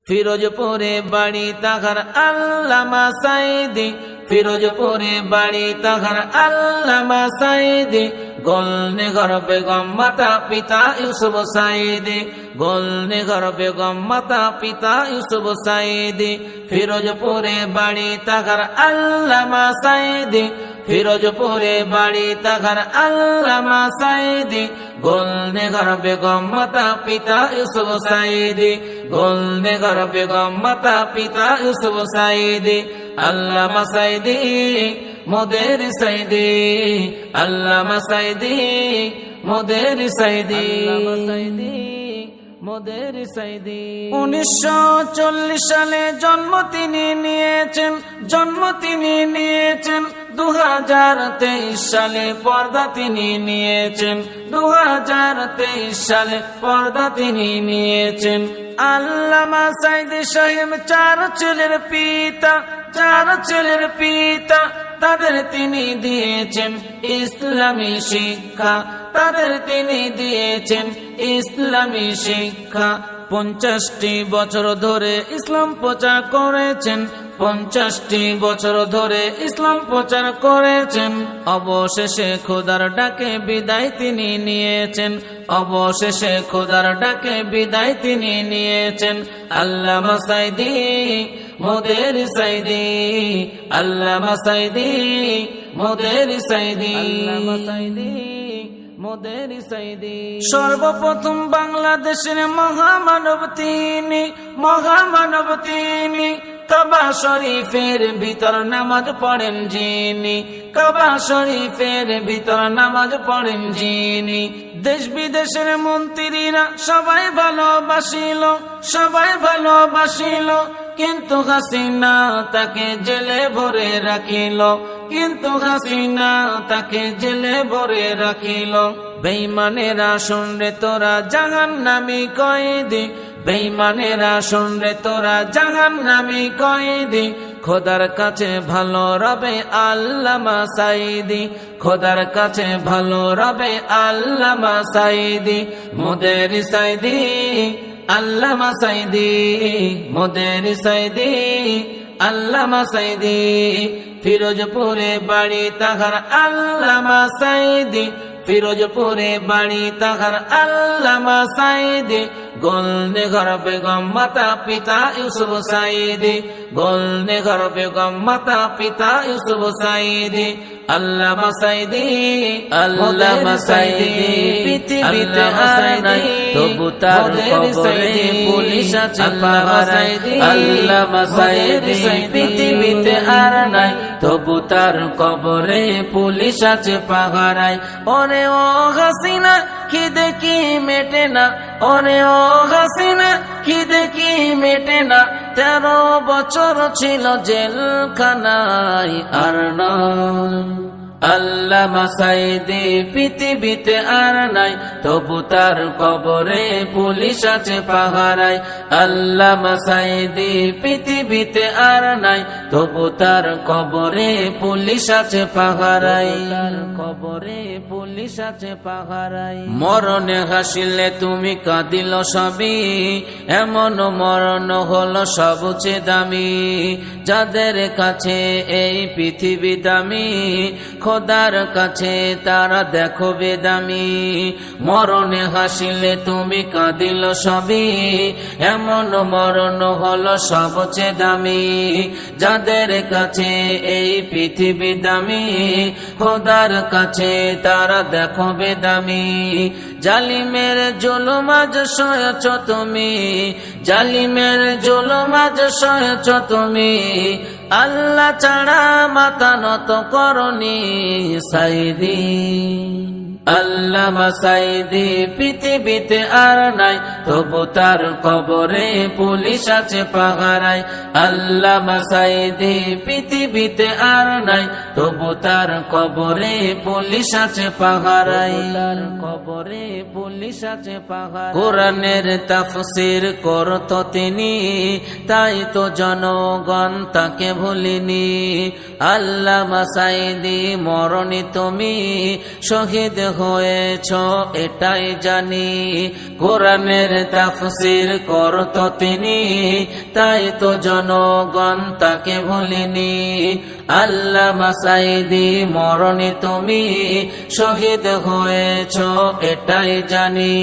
ফিরোজপুরে বাড়ি তাহার আল্লামা সাইদি, ফিরোজপুরে বাড়ি তাহার আল্লামা সাইদি। গোলনেগর বেগম মাতা পিতা ইউসুফ সাইদি, গোলনেগর বেগম মাতা পিতা ইউসুফ সাইদি। ফিরোজপুরে বাড়ি তাহার আল্লামা সাইদি, ফিরোজপুরে বাড়ি তাহার আল্লামা সাইদি। গোলনেগর বেগম মাতা পিতা ইউসুফ সাইদি, গোলনেগর বেগম মাতা পিতা ইউসুফ সাইদি। আল্লামা সাইদি মোদের সাইদি, আল্লামা সাইদি মোদের সাইদি, মোদের সাইদি। 1940 সালে জন্ম তিনি নিয়েছেন, জন্ম তিনি নিয়েছেন। 2023 সালে পর্দা তিনি নিয়েছেন, 2023 সালে পর্দা তিনি নিয়েছেন। আল্লামা সাইদি সাহেব 4 ছেলের পিতা, 4 ছেলের পিতা। তাদের তিনি দিয়েছেন ইসলামী শিক্ষা, তাদের তিনি দিয়েছেন ইসলামী শিক্ষা। 50টি বছর ধরে ইসলাম প্রচার করেছেন, 50টি বছর ধরে ইসলাম প্রচার করেছেন। অবশেষে খোদার ডাকে বিদায় তিনি নিয়েছেন, অবশেষে খোদার ডাকে বিদায় তিনি নিয়েছেন। আল্লামা সাইদি মোদের সাইদি, আল্লামা সাইদি মোদের সাইদি, আল্লামা সাইদি মোদের সাইদি। সর্বপ্রথম বাংলাদেশের মহামানব তিনি, মহামানব তিনি। কাবা শরীফের ভিতর নামাজ পড়েন যিনি, কাবা শরীফের ভিতর নামাজ পড়েন যিনি। দেশ বিদেশের মন্ত্রীরা সবাই ভালোবাসিল, সবাই ভালোবাসিল। কিন্তু হাসিনা তাকে জেলে ভরে রাখিল, কিন্তু হাসিনা তাকে জেলে ভরে রাখিল। বেঈমানেরা শুনরে তোরা জাহান্নামী কয়েদি, বেঈমানেরা শুনরে তোরা জাহান্নামী কয়েদি। খোদার কাছে ভালো রবে আল্লামা সাইদি, খোদার কাছে ভালো রবে আল্লামা সাইদি। মোদের সাইদি আল্লামা সাইদি, মোদের সাইদি আল্লামা সাইদি। ফিরোজপুরে বাড়ি তাহার আল্লামা সাইদি, ফিরোজপুরে বাড়ি তাহার আল্লামা সাইদি। গোলনেগর বেগম মাতা পিতা ইউসুফ সাইদি, গোলনেগর বেগম মাতা পিতা ইউসুফ সাইদি। আল্লামা সাইদি, আল্লামা সাইদি পৃথিবীতে আর নাই, তবু তার কবরে পুলিশ আছে পাহারায়। আল্লামা সাইদি পৃথিবীতে আর নাই, তবু তার কবরে পুলিশ আছে পাহারায়। ওরে ও হাসিনা খিদে কি মেটে না, ওরে ও হাসিনা খিদে কি মেটে না। 13 বছর ছিল জেলখানায় আর নয়। আল্লামা সাইদি পৃথিবীতে আর নাই, তবু তার কবরে পুলিশ আছে পাহারায়। আল্লামা সাইদি পৃথিবীতে আর নাই, তবু তার কবরে পুলিশ আছে পাহারায়, তার কবরে পুলিশ আছে পাহারায়। মরণে হাসিলে তুমি কাঁদিল সবই, এমন মরণ হলো সবচেয়ে দামি। যাদের কাছে এই পৃথিবী দামি, খোদার কাছে তারা দেখো বেদামি। মরণে হাসিলে তুমি কাঁদিল সবই, এমন মরণ হলো সবচেয়ে দামি। যাদের কাছে এই পৃথিবী দামি, খোদার কাছে তারা দেখো বেদামি। জালিমের জুলুম আজ সয়েছ তুমি, জালিমের জুলুম আজ সয়েছ তুমি। আল্লাহ ছাড়া মাথা নত করনি সাইদি। আল্লামা সাইদি পৃথিবীতে আর নাই, তবু তার কবরে পুলিশ আছে পাহারায়। আল্লামা সাইদি পৃথিবীতে আর নাই, তবু তার কবরে পুলিশ আছে পাহারায়, তার কবরে পুলিশ আছে পাহারায়। কোরআনের তাফসীর করত তিনি, তাই তো জনগণ তাকে ভুলিনি। আল্লামা সাইদি মরণে তুমি শহীদ হয়েছ এটাই জানি, কোরআনের তাফসীর করত তিনি, তাই তো জনগণ তাকে ভুলিনি। আল্লামা সাঈদী মরণে তুমি শহীদ হয়েছ এটাই জানি,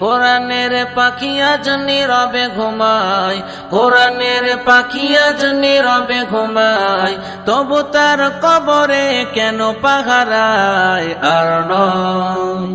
কোরআনের পাখি আজ নীরবে ঘুমায়, কোরআনের পাখি আজ নীরবে ঘুমায়, তবু তার কবরে কেন পাহারায় আর নয়।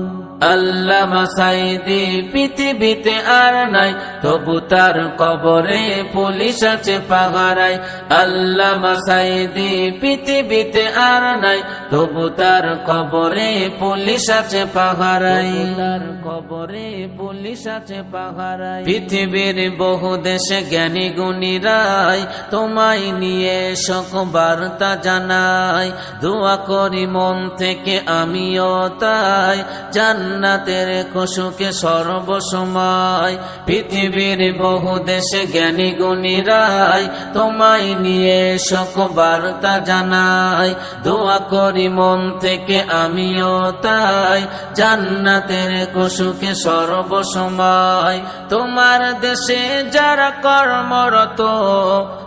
আল্লামা সাঈদী পৃথিবীতে আর নাই, তবু তার কবরে পুলিশ আছে পাহারায়। আল্লামা সাঈদী পৃথিবীতে আর নাই, তবু তার কবরে পুলিশ আছে পাহারায়, তার কবরে পুলিশ আছে পাহারায়। পৃথিবীর বহু দেশে জ্ঞানী গুণীরাই তোমায় নিয়ে শোক বার্তা জানায়, দোয়া করি মন থেকে আমিও তাই, জান্নাতের খুশকে সর্বসময়। পৃথিবীর বহু দেশে জ্ঞানী গুণীরাই তোমায় নিয়ে শোক বার্তা জানায়, দোয়া করি মন থেকে আমিও তাই, জান্নাতের খুশকে সর্বসময়। তোমার দেশে যারা কর্মরত,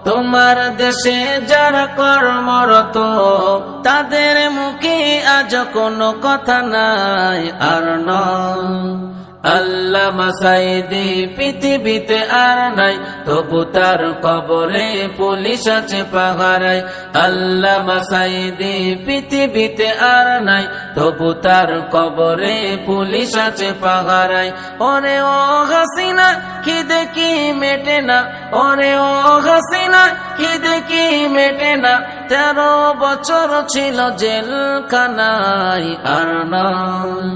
তোমার দেশে যারা কর্মরত, তাদের মুখে আজ কোনো কথা নাই আর নয়। আল্লামা সাঈদী পৃথিবীতে আর নাই, তবু তার কবরে পুলিশ আছে পাহারায়। আল্লামা সাঈদী পৃথিবীতে আর নাই, তবু তার কবরে পুলিশ আছে পাহারায়। ওরে ও হাসিনা খিদে কি মেটে না, ওরে ও হাসিনা খিদে কি মেটে না, 13 বছর ছিল জেলখানায় আর নয়।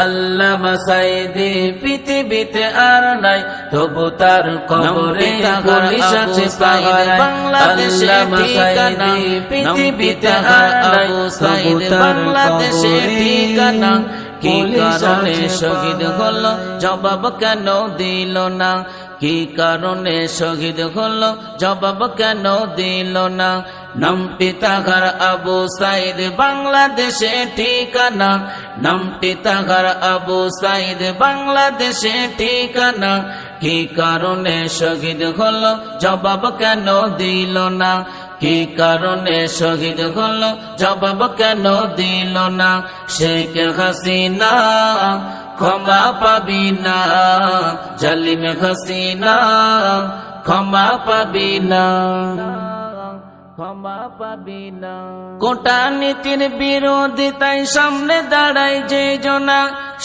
আল্লামা সাঈদী পৃথিবীতে আর নাই, তবু তার কবরে পুলিশ আছে পাহারায়। আল্লামা সাঈদী পৃথিবীতে আর নাই, তবু তার কবরে ঠিকানা। কি কারণে শহীদ হলো জবাব কেন দিল না, কি কারণে শহীদ হলো জবাব কেন দিল না। নামটি তাহার আবু সাঈদ বাংলাদেশে ঠিকানা, নামটি তাহার আবু সাঈদ বাংলাদেশে ঠিকানা। কি কারণে শহীদ হলো জবাব কেন দিল না, কি কারণে শহীদ হলো জবাব কেন দিল না। শেখ হাসিনা ক্ষমা পাবি না, জালিম হাসিনা ক্ষমা পাবি না, ক্ষমা পাবি না। কোটা নীতির বিরোধিতায় সামনে দাঁড়ায় যে জনা,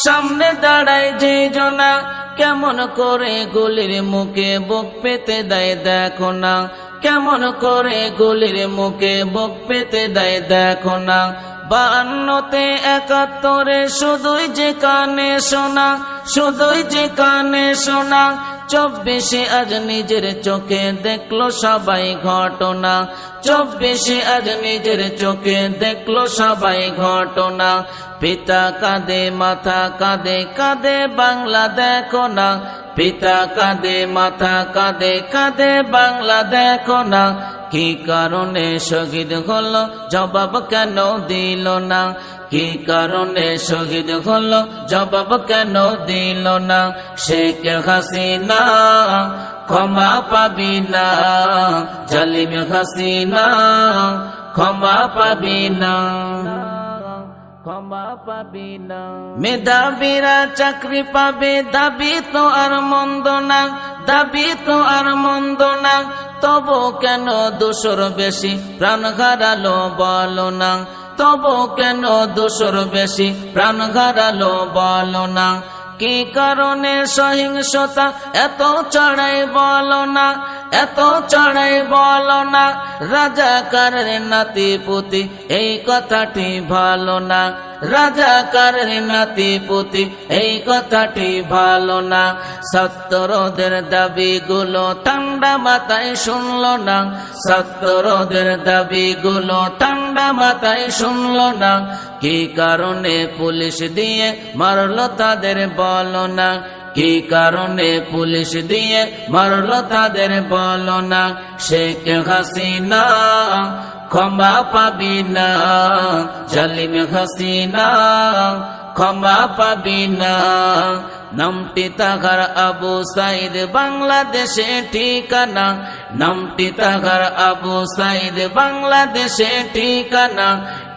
সামনে দাঁড়ায় যে জনা, কেমন করে গুলির মুখে বুক পেতে দেয় দেখো না, কেমন করে গুলির মুখে বুক পেতে দেয় দেখো না। 52তে 71-এ শুধুই যে কানে শোনা, শুধুই যে কানে শোনা। 24-এ আজ নিজের চোখে দেখলো সবাই ঘটনা, 24-এ আজ নিজের চোখে দেখলো সবাই ঘটনা। পিতা কাঁদে মাথা কাঁদে কাঁদে বাংলা দেখো না, পিতা কাঁদে মাথা কাঁদে কাঁদে বাংলা দেখো না। কি কারণে শহীদ হলো জবাব কেন দিল না, কি কারণে শহীদ হলো জবাব কেন দিল না। শেখ হাসিনা ক্ষমা পাবি না, জালিম হাসিনা ক্ষমা পাবি না, ক্ষমা পাবি না। মেধাবীরা চাকরি পাবে দাবি তো আর মন্দ না, দাবি তো আর মন্দ না। তবু কেন 200 বেশি প্রাণ হারালো বলো না, তবু কেন 200 বেশি প্রাণ হারালো বলো না। কি কারণে সহিংসতা এত চড়াই বলো না, এত চড়াই বলো না। রাজাকারের নাতি পুতি এই কথাটি ভালো না, রাজাকারের নাতি পুতি এই কথাটি ভালো না। ছাত্রদের দাবিগুলো ঠান্ডা মাথায় শুনলো না, ছাত্রদের দাবিগুলো ঠান্ডা মাথায় শুনলো না। কি কারণে পুলিশ দিয়ে মারলো তাদের বলো না, কি কারণে পুলিশ দিয়ে মারলো তাদের বলো না। শেখ হাসিনা ক্ষমা পাবি না, জালিম হাসিনা ক্ষমা পাবি না। নামটি তাহার আবু সাইদ, বাংলাদেশে ঠিকানা। নামটি তাহার আবু সাইদ, বাংলাদেশে ঠিকানা।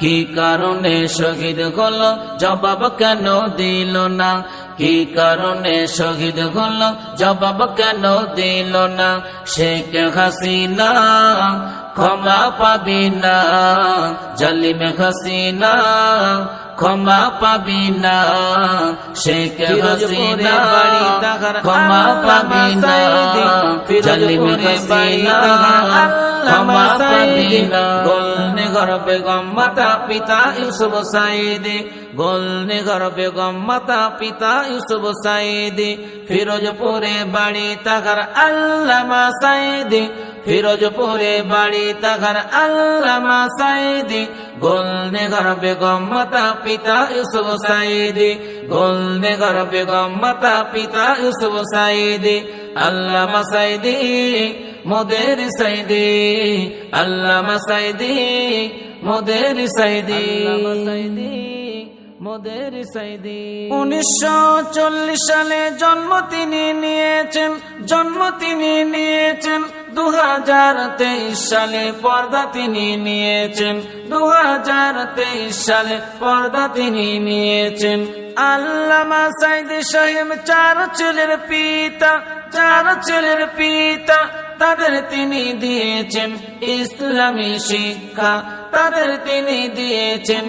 কি কারণে শহীদ হলো জবাব কেন দিল না? কি কারণে শহীদ হলো জবাব কেন দিল না? শেখ হাসিনা ক্ষমা পাবি না, জালিম হাসিনা ক্ষমা পাবি না। শেখ হাসিনা ক্ষমা পাবি না, জালিম হাসিনা ক্ষমা পাবি না। গোলনগর বেগম মাতা পিতা ইউসুফ সাইদি, গোলনগর বেগম মাতা পিতা ইউসুফ সাইদি। ফিরোজপুরে বাড়ি তাহার আল্লামা সাইদি, ফিরোজপুরে বাড়ি তাহার আল্লামা সাইদি। গোলনগর বেগম মাতা পিতা ইউসুফ সাইদি, গোলনগর বেগম মাতা পিতা ইউসুফ সাইদি। আল্লামা সাইদি মোদের সাইদি, আল্লামা সাইদি মোদের সাইদি, মোদের সাইদি। 1940 সালে জন্ম তিনি নিয়েছেন, জন্ম তিনি নিয়েছেন। 2023 সালে পর্দা তিনি নিয়েছেন, 2023 সালে পর্দা তিনি নিয়েছেন। আল্লামা সাইদি সাহেব চার ছেলের পিতা, চার ছেলের পিতা। তাদের তিনি দিয়েছেন ইসলামী শিক্ষা, তাদের তিনি দিয়েছেন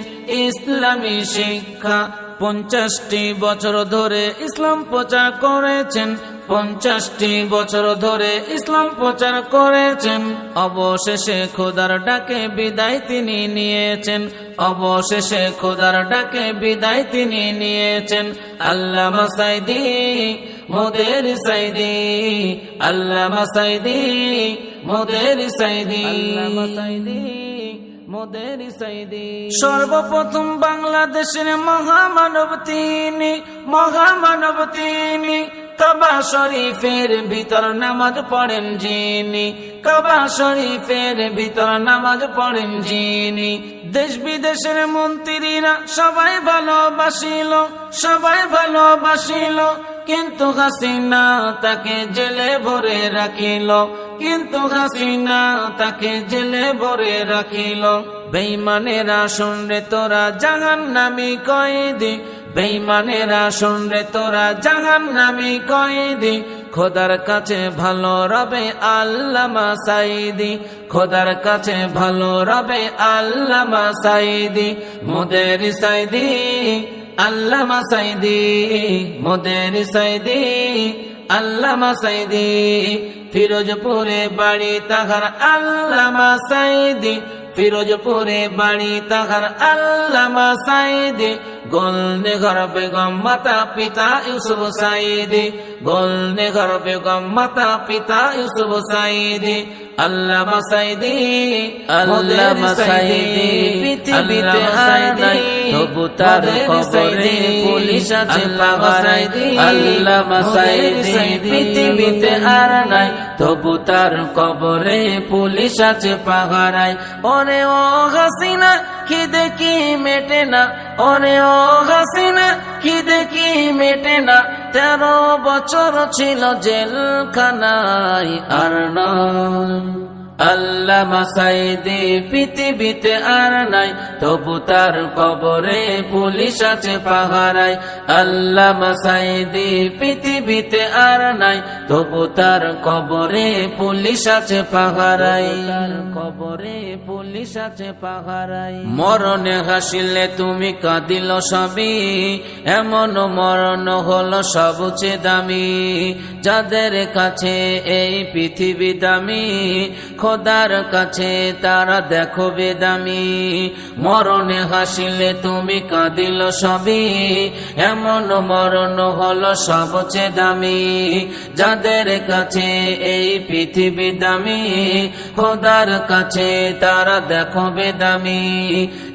ইসলামী শিক্ষা। 50টি বছর ধরে ইসলাম প্রচার করেছেন, 50টি বছর ধরে ইসলাম প্রচার করেছেন। অবশেষে খোদার ডাকে বিদায় তিনি নিয়েছেন, অবশেষে খোদার ডাকে বিদায় তিনি নিয়েছেন। আল্লামা সাইদি মোদের সাইদি, আল্লামা সাইদি মোদের সাইদি, আল্লামা সাইদি মোদের সাইদি। সর্বপ্রথম বাংলাদেশের মহামানব তিনি, মহামানব তিনি। কাবা শরীফের ভিতর নামাজ পড়েন যিনি, কাবা শরীফের ভিতর নামাজ পড়েন যিনি। দেশ বিদেশের মন্ত্রীরা সবাই ভালোবাসিল, সবাই ভালোবাসিল। কিন্তু হাসিনা তাকে জেলে ভরে রাখিল, কিন্তু হাসিনা তাকে জেলে ভরে রাখিল। বেঈমানেরা শুনরে তোরা জাহান্নামী কয়েদি, বেঈমানেরা শুনরে তোরা জাহান্নামী কয়েদি। খোদার কাছে ভালো রবে আল্লামা সাইদি, খোদার কাছে ভালো রবে আল্লামা সাইদি। মোদের সাইদি আল্লামা সাইদি, মোদের সাইদি আল্লামা সাইদি। ফিরোজপুরে বাড়ি তাহার আল্লামা সাইদি, ফিরোজপুরে বাড়ি তাহার আল্লামা সাইদি। গোলনগর বেগম মাতা পিতা ইউসুফ সাইদি, গোলনগর বেগম মাতা পিতা ইউসুফ সাইদি। আল্লামা সাইদি, আল্লামা সাইদি পৃথিবীতে আর নাই, তবু তার কবরে পুলিশ আছে পাহারায়। আল্লামা সাইদি পৃথিবীতে আর নাই, তবু তার কবরে পুলিশ আছে পাহারায়। ওরে ও হাসিনা খিদে কি মেটে না, ওরে ও হাসিনা খিদে কি মেটে না। 13 বছর ছিল জেলখানায় আর নয়। আল্লামা সাইদি পৃথিবীতে আর নাই, তবু তার কবরে পুলিশ আছে পাহারায়। আল্লামা সাইদি পৃথিবীতে আর নাই, তবু তার কবরে পুলিশ আছে পাহারায়, তার কবরে পুলিশ আছে পাহারায়। মরণে হাসিলে তুমি কাঁদিল সবই, এমন মরণ হলো সবচেয়ে দামি। যাদের কাছে এই পৃথিবী দামি, খোদার কাছে তারা দেখো বেদামি। মরণে হাসিলে তুমি কাঁদিল সবই, এমন মরণ হলো সবচেয়ে দামি। যাদের কাছে এই পৃথিবী দামি, খোদার কাছে তারা দেখো বেদামি।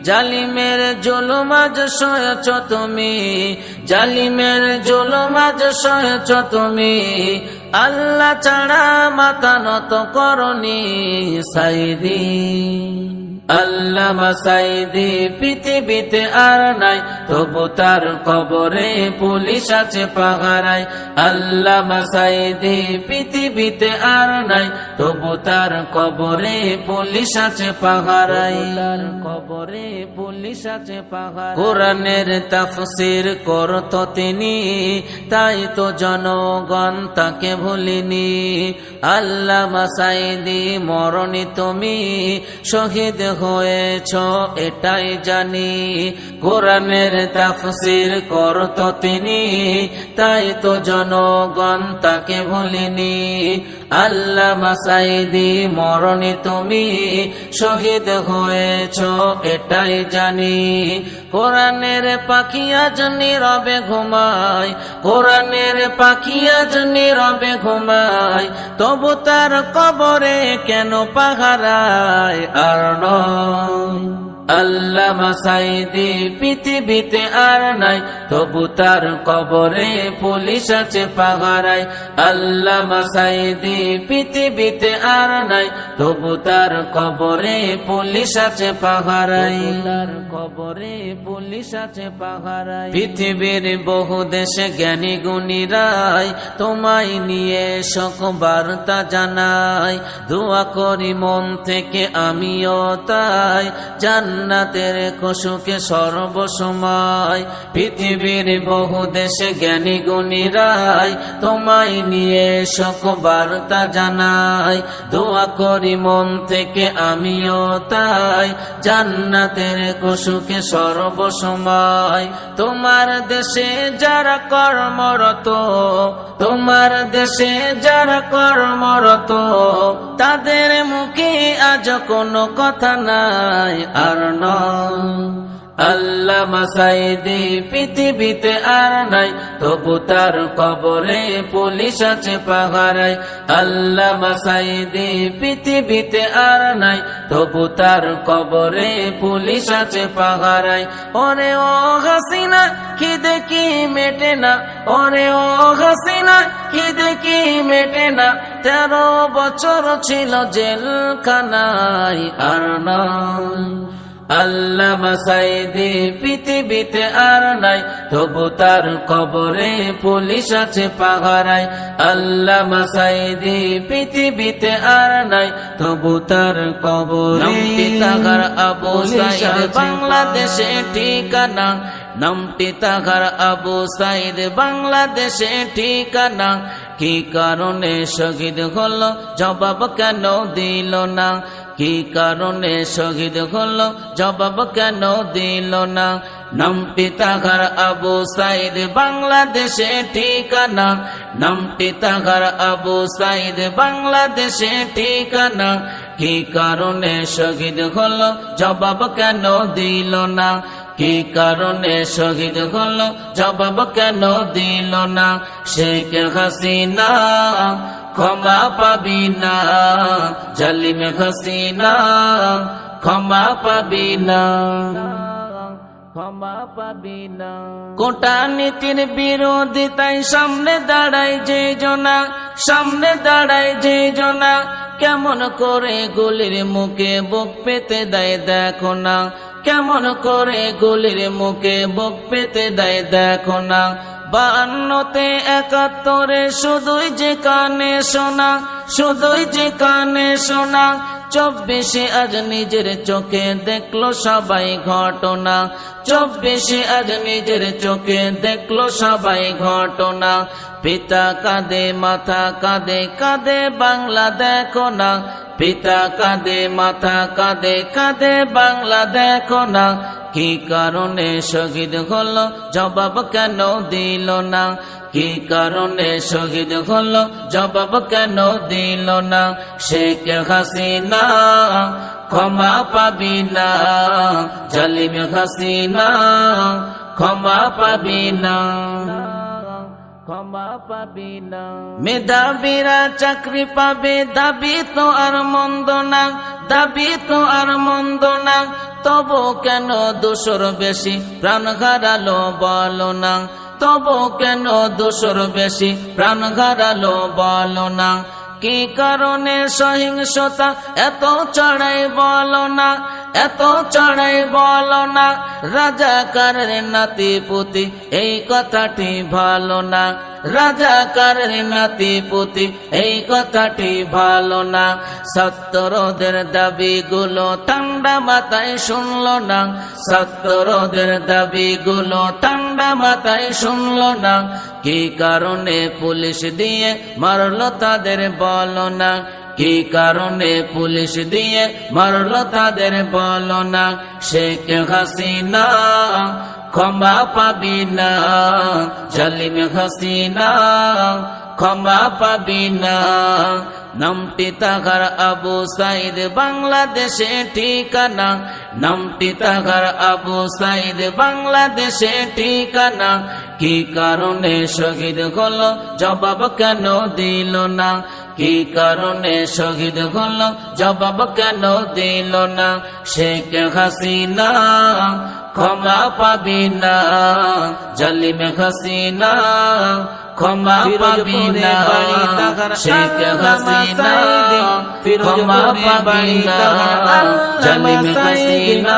জালিমের জুলুম আজ সয়েছ তুমি, জালিমের জুলুম আজ সয়েছ তুমি, আল্লাহ ছাড়া মাথা নত করনি সাইদি। আল্লামা সাইদি পৃথিবীতে আর নাই, তবু তার কবরে পুলিশ আছে পাহারায়। আল্লামা সাইদি পৃথিবীতে আর নাই, তবু তার কবরে পুলিশ আছে পাহারায়, তার কবরে পুলিশ আছে পাহারায়। কোরআনের তাফসীর করত তিনি, তাই তো জনগণ তাকে ভুলিনি। আল্লামা সাইদি মরণি তুমি, শহীদ হয়েছ এটাই জানি। কোরআনের তাফসীর করত তিনি, তাই তো জনগণ তাকে ভুলিনি। আল্লামা সাইদি মরণি তুমি, শহীদ হয়েছ এটাই জানি। কোরআনের পাখি আজ নীরবে ঘুমায়, কোরআনের পাখি আজ নীরবে ঘুমায়, তবু তার কবরে কেন পাহারায় আর নয়। আল্লামা সাইদি পৃথিবীতে আর নাই, তবু তার কবরে পুলিশ আছে পাহারায়। আল্লামা সাইদি পৃথিবীতে আর নাই, তবু তার কবরে পুলিশ আছে পাহারায়, তার কবরে পুলিশ আছে পাহারায়। পৃথিবীর বহু দেশে জ্ঞানী গুণীরাই তোমায় নিয়ে শোক বার্তা জানাই। দোয়া করি মন থেকে আমিও তাই, জান্নাতের কুসুকে সর্বসময়। পৃথিবীর বহু দেশে জ্ঞানী গুণীরাই তোমায় নিয়ে শোক বার্তা জানাই। দোয়া করি মন থেকে আমিও তাই, জান্নাতের কুসুকে সর্বসময়। তোমার দেশে যারা কর্মরত, তোমার দেশে যারা কর্মরত, তাদের মুখে আজ কোনো কথা নাই আর নয়। আল্লামা সাইদি পৃথিবীতে আর নাই, তবু তার কবরে পুলিশ আছে পাহারায়। আল্লামা সাইদি পৃথিবীতে আর নাই, তবু তার কবরে পুলিশ আছে পাহারায়। ওরে ও হাসিনা খিদে কি মেটে না, ওরে ও হাসিনা খিদে কি মেটে না, 13 বছর ছিল জেলখানায় আর নয়। আল্লামা সাইদি পৃথিবীতে আর নাই, তবু তার কবরে পুলিশ আছে পাহারায়। আল্লামা সাইদি পৃথিবীতে আর নাই, তবু তার কবরে তাহার আবু সাইদ বাংলাদেশে ঠিকানা, নামটি তাহার আবু সাইদ বাংলাদেশে ঠিকানা। কি কারণে শহীদ হলো জবাব কেন দিল না, কি কারণে শহীদ হলো জবাব কেন দিল না। নামটি তাহার আবু সাইদ বাংলাদেশে ঠিকানা, নামটি তাহার আবু সাইদ বাংলাদেশে ঠিকানা। কি কারণে শহীদ হলো জবাব কেন দিল না, কি কারণে শহীদ হলো জবাব কেন দিল না। শেখ হাসিনা ক্ষমা পাবি না, জালিম হাসিনা ক্ষমা পাবি না, ক্ষমা পাবি না। কূটনীতির বিরোধিতায় সামনে দাঁড়ায় যে জনা, সামনে দাঁড়ায় যে জনা, কেমন করে গুলির মুখে বুক পেতে দেয় দেখো না, কেমন করে গুলির মুখে বুক পেতে দেয় দেখো না। 52তে 71-এ শুধুই যে কানে শোনা, শুধুই যে কানে শোনা। 24-এ আজ নিজের চোখে দেখলো সবাই ঘটনা, 24-এ আজ নিজের চোখে দেখলো সবাই ঘটনা। পিতা কাঁদে মাথা কাঁদে কাঁদে বাংলা দেখো না, পিতা কাঁদে মাথা কাঁদে কাঁদে বাংলা দেখো না। কি কারণে শহীদ হলো জবাব কেন দিল না, কি কারণে শহীদ হলো জবাব কেন দিল না। শেখ হাসিনা ক্ষমা পাবি না, জালিম হাসিনা ক্ষমা পাবি না, ক্ষমা পাবি না। মেধাবীরা চাকরি পাবে দাবি তো আর মন্দ না, দাবি তো আর মন্দ না। তবু কেন দোষর বেশি প্রাণ হারালো বলো না, তবু কেন দোষর বেশি প্রাণ হারালো বলো না। কি কারণে সহিংসতা এত চড়াই বলো না, এত চড়াই বলো না। রাজাকারের নাতি পুতি এই কথাটি ভালো না, রাজাকারের নাতি পুতি এই কথাটি ভালো না। ছাত্রদের দাবিগুলো ঠান্ডা মাথায় শুনলো না, ছাত্রদের দাবিগুলো ঠান্ডা মাথায় শুনলো না। কি কারণে পুলিশ দিয়ে মারলো তাদের বলো না, কি কারণে পুলিশ দিয়ে মারলো তাদের বলো না। শেখ হাসিনা ক্ষমা পাবি না, জালিম হাসিনা ক্ষমা পাবি না। নামটি তাহার আবু সাইদ বাংলাদেশে ঠিকানা, নামটি তাহার আবু সাইদ বাংলাদেশে ঠিকানা। কি কারণে শহীদ হলো জবাব কেন দিল না, কি কারণে শহীদ হলো জবাব কেন দিল না। শেখ হাসিনা ক্ষমা পাবি না, জালিম হাসিনা ক্ষমা পাবি না। শেখ হাসিনা ক্ষমা পাবি না, জালিম হাসিনা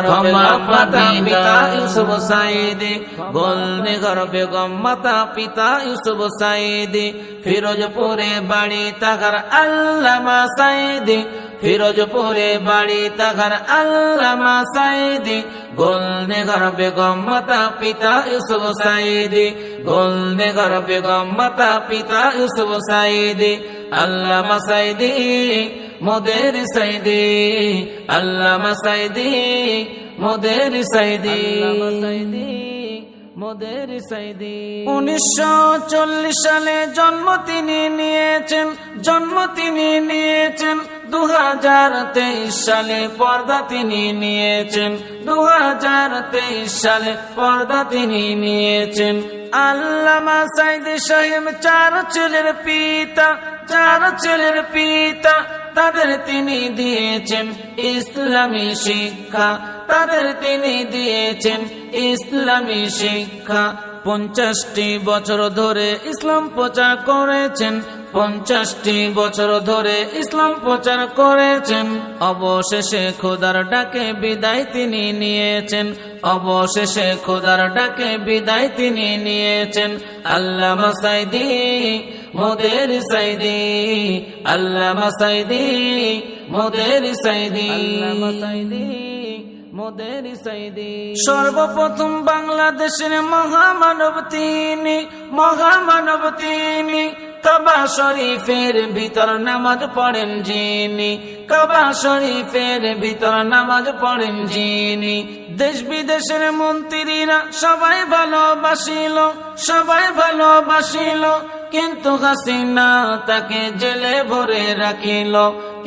ক্ষমা পাবি না। ইউসুফ সাইদি গোলনগর বেগম মাতা পিতা ইউসুফ সাইদি, ফিরোজপুরে বাড়ি তাহার আল্লামা সাইদি, ফিরোজপুরে বাড়ি তাহার আল্লামা সাইদি। গোলনগর বেগম মাতা পিতা ইউসুফ সাইদি, গোলনগর বেগম মাতা পিতা ইউসুফ সাইদি। আল্লামা সাইদি মোদের সাইদি, আল্লামা সাইদি মোদের সাইদি, মোদের সাইদি। 1940 সালে জন্ম তিনি নিয়েছেন, জন্ম তিনি নিয়েছেন। 2023 সালে পর্দা তিনি নিয়েছেন, 2023 সালে পর্দা তিনি নিয়েছেন। আল্লামা সাইদি সাহেব 4 ছেলের পিতা, 4 ছেলের পিতা। তাদের তিনি দিয়েছেন ইসলামী শিক্ষা, তাদের তিনি দিয়েছেন ইসলামী শিক্ষা। 50টি বছর ধরে ইসলাম প্রচার করেছেন, 50টি বছর ধরে ইসলাম প্রচার করেছেন। অবশেষে খোদার ডাকে বিদায় তিনি নিয়েছেন, অবশেষে খোদার ডাকে বিদায় তিনি নিয়েছেন। আল্লামা সাইদি মোদের সাইদি, আল্লামা সাইদি মোদের সাইদি, আল্লামা সাইদি মোদের সাইদি। সর্বপ্রথম বাংলাদেশের মহামানব তিনি, মহামানব তিনি। কাবা শরীফের ভিতর নামাজ পড়েন যিনি, কাবা শরীফের ভিতর নামাজ পড়েন যিনি। দেশ বিদেশের মন্ত্রীরা সবাই ভালোবাসিল, সবাই ভালোবাসিল। কিন্তু হাসিনা তাকে জেলে ভরে রাখিল,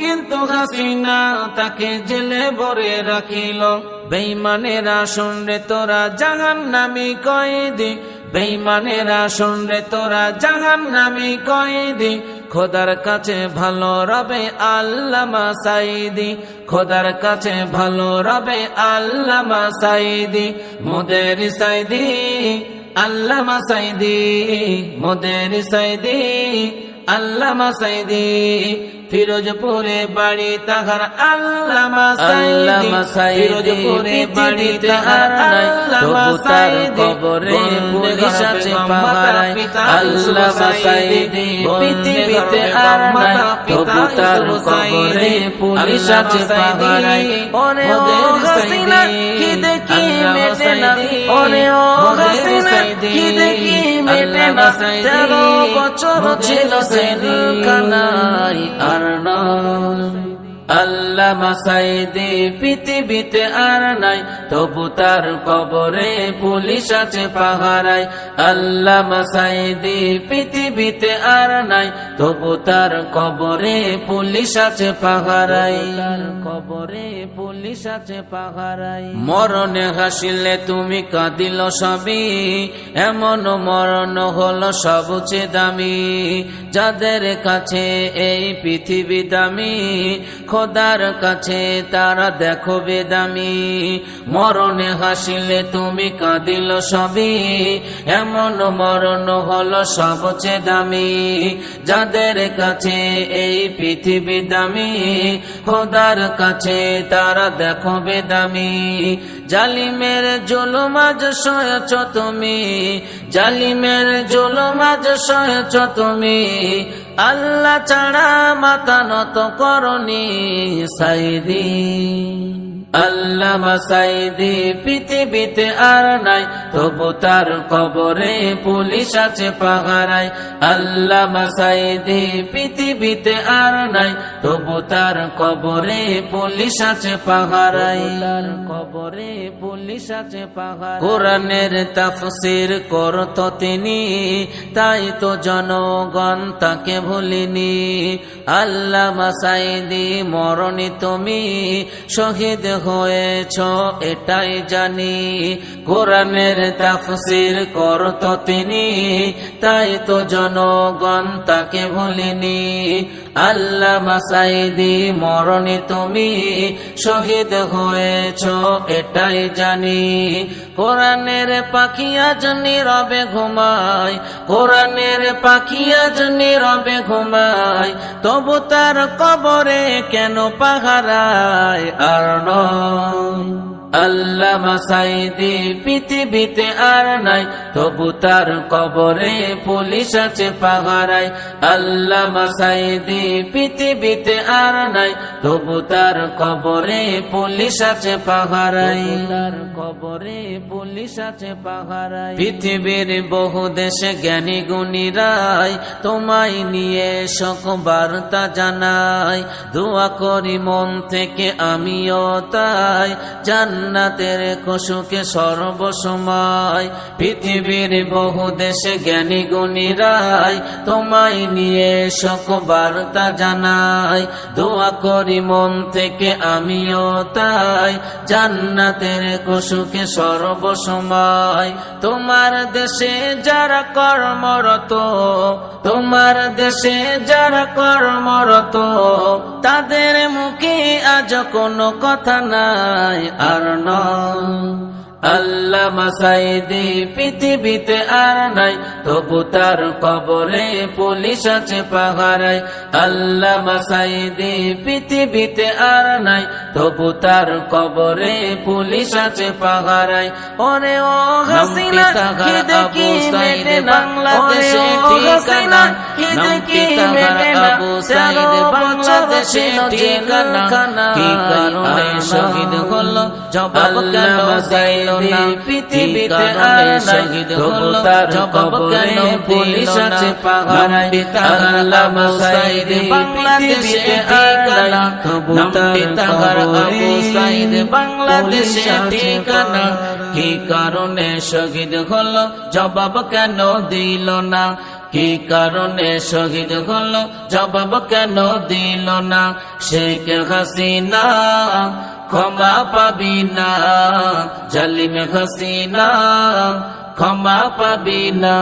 কিন্তু হাসিনা তাকে জেলে ভরে রাখিল। বেঈমানেরা শুনরে তোরা জাহান্নামী কয়েদি, বেঈমানেরা শুনরে তোরা জাহান্নামী কয়েদি। খোদার কাছে ভালো রবে আল্লামা সাইদি, খোদার কাছে ভালো রবে আল্লামা সাইদি। মোদের সাইদি আল্লামা সাইদি, মোদের সাইদি আল্লামা সাইদি। ফিরোজপুরে বাড়ি তাহার আল্লামা সাইদি, ফিরোজপুরে বাড়ি তাহার আল্লামা সাইদি। কবরে পুলিশ আছে পাহারায় আল্লামা সাইদি। পৃথিবীতে আর নাই তবু তার কবরে পুলিশ আছে পাহারায়। ওরে ও হাসিনা কি দেখি মেটে না, ওরে ও হাসিনা কি দেখি মেটে না। 13 বছর ছিল জেলখানায় আর আল্লামা সাইদি পৃথিবীতে আর নাই তবু তার কবরে পুলিশ আছে পাহারায়। আল্লামা সাইদি পৃথিবীতে আর নাই তবু তার কবরে পুলিশ আছে পাহারায়, কবরে পুলিশ আছে পাহারায়। মরণে হাসিলে তুমি কাঁদিল সবই, এমন মরণ হলো সবচেয়ে দামি। যাদের কাছে এই পৃথিবী দামি খোদার কাছে তারা দেখো বেদামি, মরণে হাসিলে তুমি কাঁদিল সবই, এমন মরণ হলো সবচেয়ে দামি। যাদের কাছে এই পৃথিবী দামি, খোদার কাছে তারা দেখো বেদামি। জালিমের জুলুম আজ সয়েছ তুমি, জালিমের জুলুম আজ সয়েছ তুমি, আল্লাহ ছাড়া মাথা নত করনি সাইদি। আল্লামা সাইদি পৃথিবীতে আর নাই, তবু তার কবরে পুলিশ আছে পাহারায়। আল্লামা সাইদি পৃথিবীতে আর নাই, তবু তার কবরে পুলিশ আছে পাহারায়, তার কবরে পুলিশ আছে পাহারায়। কোরআনের তাফসীর করত তিনি, তাই তো জনগণ তাকে ভুলিনি। আল্লামা সাইদি মরণি তুমি, শহীদ হয়েছ এটাই জানি। কোরআনের তাফসীর করত তিনি, তাই তো জনগণ তাকে ভুলিনি। আল্লামা সাইদি মরণি তুমি, শহীদ হয়েছ এটাই জানি। কোরআনের পাখি আজ নীরবে ঘুমায়, কোরআনের পাখি আজ নীরবে ঘুমায়, তবু তার কবরে কেন পাহারায় আর নয়। আল্লামা সাইদি পৃথিবীতে আর নাই, তবু তার কবরে পুলিশ আছে পাহারায়। আল্লামা সাইদি পৃথিবীতে আর নাই, তবু তার কবরে পুলিশ আছে পাহারায়, তার কবরে পুলিশ আছে পাহারায়। পৃথিবীর বহু দেশে জ্ঞানী গুণীরাই তোমায় নিয়ে শোক বার্তা জানাই। দোয়া করি মন থেকে আমিও তাই, জান্নাতের খুশুকে সর্বসময়। পৃথিবীর বহু দেশে জ্ঞানী গুণীরাই তোমায় নিয়ে শোক বার্তা জানাই। দোয়া করি মন থেকে আমিও তাই, জান্নাতের খুশুকে সর্বসময়। তোমার দেশে যারা কর্মরত, তোমার দেশে যারা কর্মরত, তাদের মুখে আজ কোনো কথা নাই আর নয়। আল্লামা সাইদি পৃথিবীতে আর নাই, তবু তার কবরে পুলিশ আছে পাহারায়। আল্লামা সাইদি পৃথিবীতে আর নাই, তবু তার কবরে পুলিশ আছে পাহারায়। ওরে ও হাসিনা কি দেখি মেটে না, বাংলাদেশে ঠিকানা কি দেখি মেটে না, আবু সাইদ বাংলাদেশে ঠিকানা। কি কারণে শহীদ হলো জবাব কেন দিল না, পৃথিবীতে আর শহীদ হলো জবাব কেন পুলিশ আছে পাহারায়। আল্লামা সাইদ বাংলাদেশে ঠিকানা, তবু তার আবু সাইদ বাংলাদেশে ঠিকানা। কি কারণে শহীদ হলো জবাব কেন দিল না, কি কারণে শহীদ হলো জবাব কেন দিল না। শেখ হাসিনা ক্ষমা পাবি না, জালিম হাসিনা ক্ষমা পাবি না,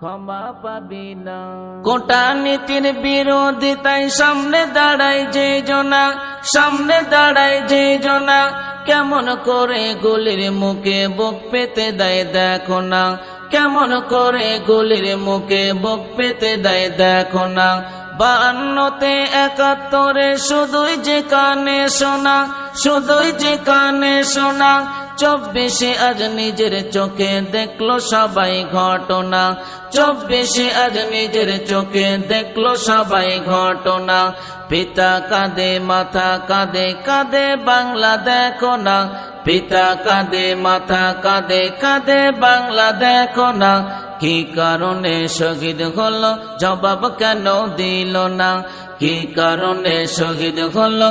ক্ষমা পাবি না। কোটা নীতির বিরোধিতায় সামনে দাঁড়ায় যে জনা, সামনে দাঁড়ায় যে জনা, কেমন করে গুলির মুখে বুক পেতে দেয় দেখো না, কেমন করে গুলির মুখে বুক পেতে দেয় দেখো না। 52তে 71-এ শুধুই যে কানে শোনা, শুধুই যে কানে শোনা। 24-এ আজ নিজের চোখে দেখলো সবাই ঘটনা, 24-এ আজ নিজের চোখে দেখলো সবাই ঘটনা। পিতা কাঁদে মাথা কাঁদে কাঁদে বাংলা দেখো না, পিতা কাঁদে মাথা কাঁদে কাঁদে বাংলা দেখো না। কি কারণে শহীদ হলো জবাব কেন দিল না, কি কারণে শহীদ হলো।